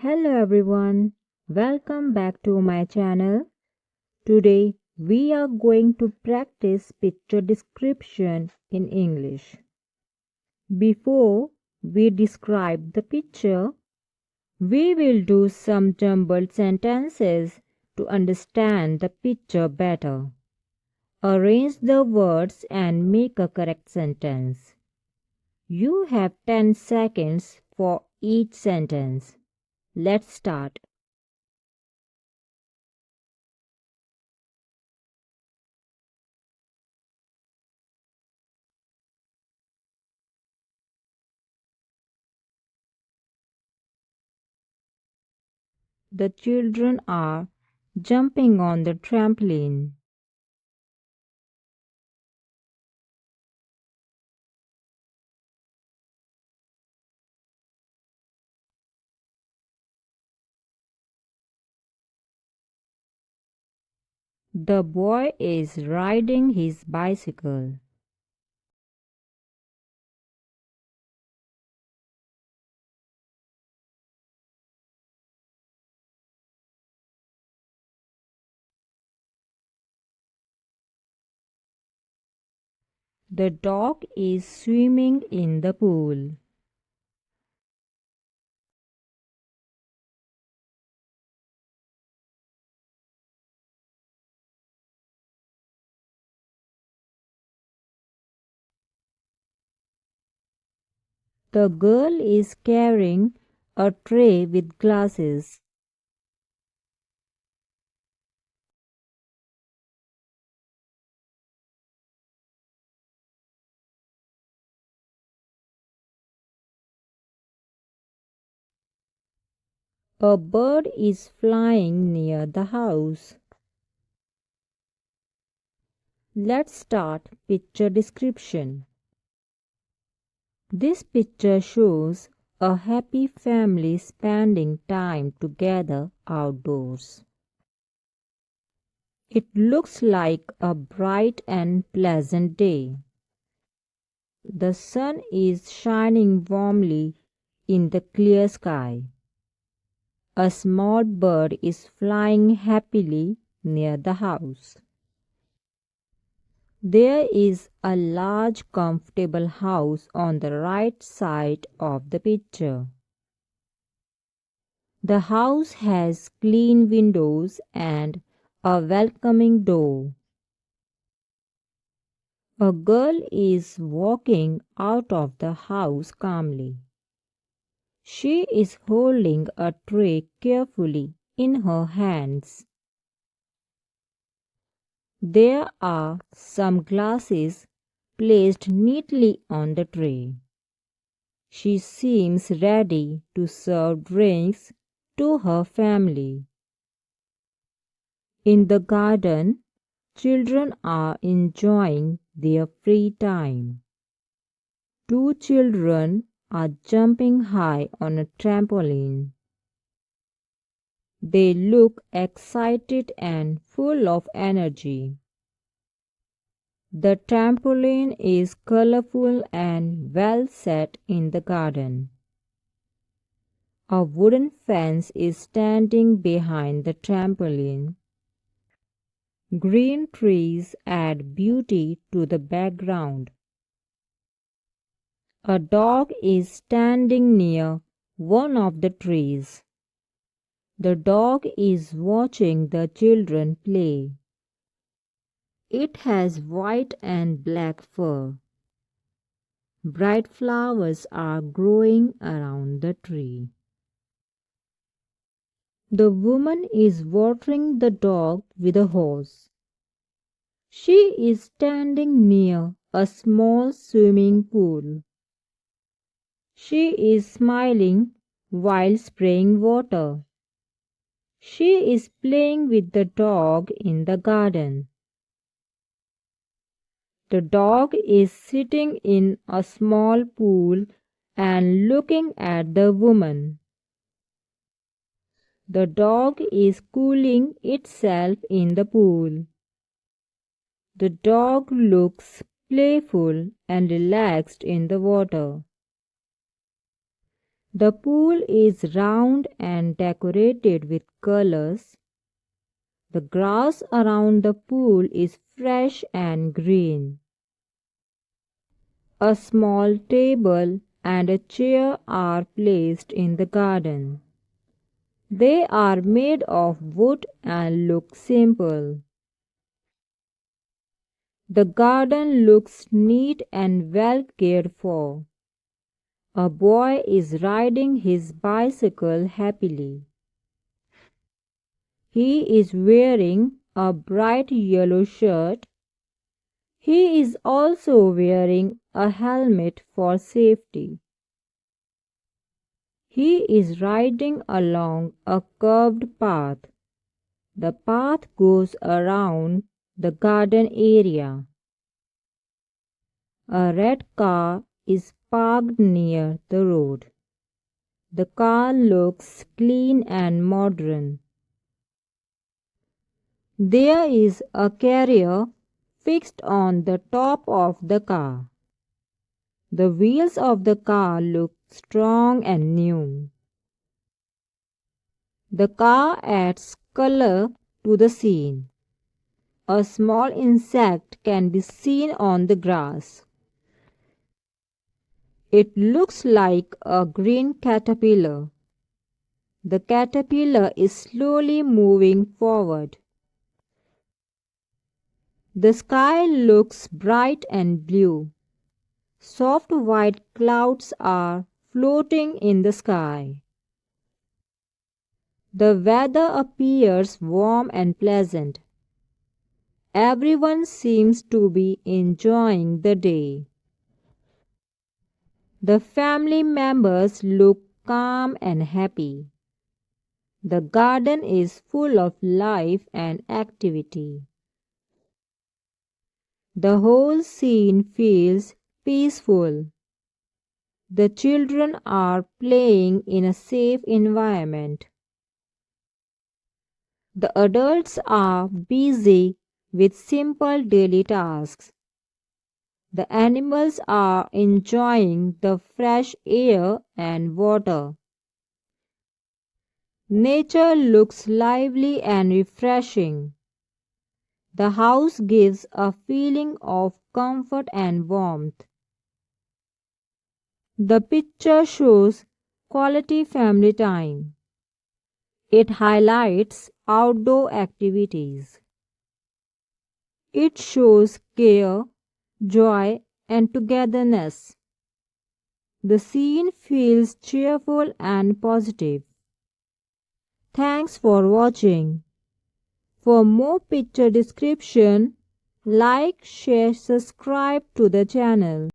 Hello everyone, welcome back to my channel. Today we are going to practice picture description in English. Before we describe the picture, we will do some jumbled sentences to understand the picture better. Arrange the words and make a correct sentence. You have 10 seconds for each sentence. Let's start. The children are jumping on the trampoline. The boy is riding his bicycle. The dog is swimming in the pool. The girl is carrying a tray with glasses. A bird is flying near the house. Let's start picture description. This picture shows a happy family spending time together outdoors. It looks like a bright and pleasant day. The sun is shining warmly in the clear sky. A small bird is flying happily near the house. There is a large comfortable house on the right side of the picture. The house has clean windows and a welcoming door. A girl is walking out of the house calmly. She is holding a tray carefully in her hands. There are some glasses placed neatly on the tray. She seems ready to serve drinks to her family. In the garden, children are enjoying their free time. Two children are jumping high on a trampoline. They look excited and full of energy. The trampoline is colorful and well set in the garden. A wooden fence is standing behind the trampoline. Green trees add beauty to the background. A dog is standing near one of the trees. The dog is watching the children play. It has white and black fur. Bright flowers are growing around the tree. The woman is watering the dog with a hose. She is standing near a small swimming pool. She is smiling while spraying water. She is playing with the dog in the garden. The dog is sitting in a small pool and looking at the woman. The dog is cooling itself in the pool. The dog looks playful and relaxed in the water. The pool is round and decorated with colors. The grass around the pool is fresh and green. A small table and a chair are placed in the garden. They are made of wood and look simple. The garden looks neat and well cared for. A boy is riding his bicycle happily. He is wearing a bright yellow shirt. He is also wearing a helmet for safety. He is riding along a curved path. The path goes around the garden area. A red car is parked near the road. The car looks clean and modern. There is a carrier fixed on the top of the car. The wheels of the car look strong and new. The car adds color to the scene. A small insect can be seen on the grass. It looks like a green caterpillar. The caterpillar is slowly moving forward. The sky looks bright and blue. Soft white clouds are floating in the sky. The weather appears warm and pleasant. Everyone seems to be enjoying the day. The family members look calm and happy. The garden is full of life and activity. The whole scene feels peaceful. The children are playing in a safe environment. The adults are busy with simple daily tasks. The animals are enjoying the fresh air and water. Nature looks lively and refreshing. The house gives a feeling of comfort and warmth. The picture shows quality family time. It highlights outdoor activities. It shows care, joy, and togetherness. The scene feels cheerful and positive. Thanks for watching. For more picture description, like, share, subscribe to the channel.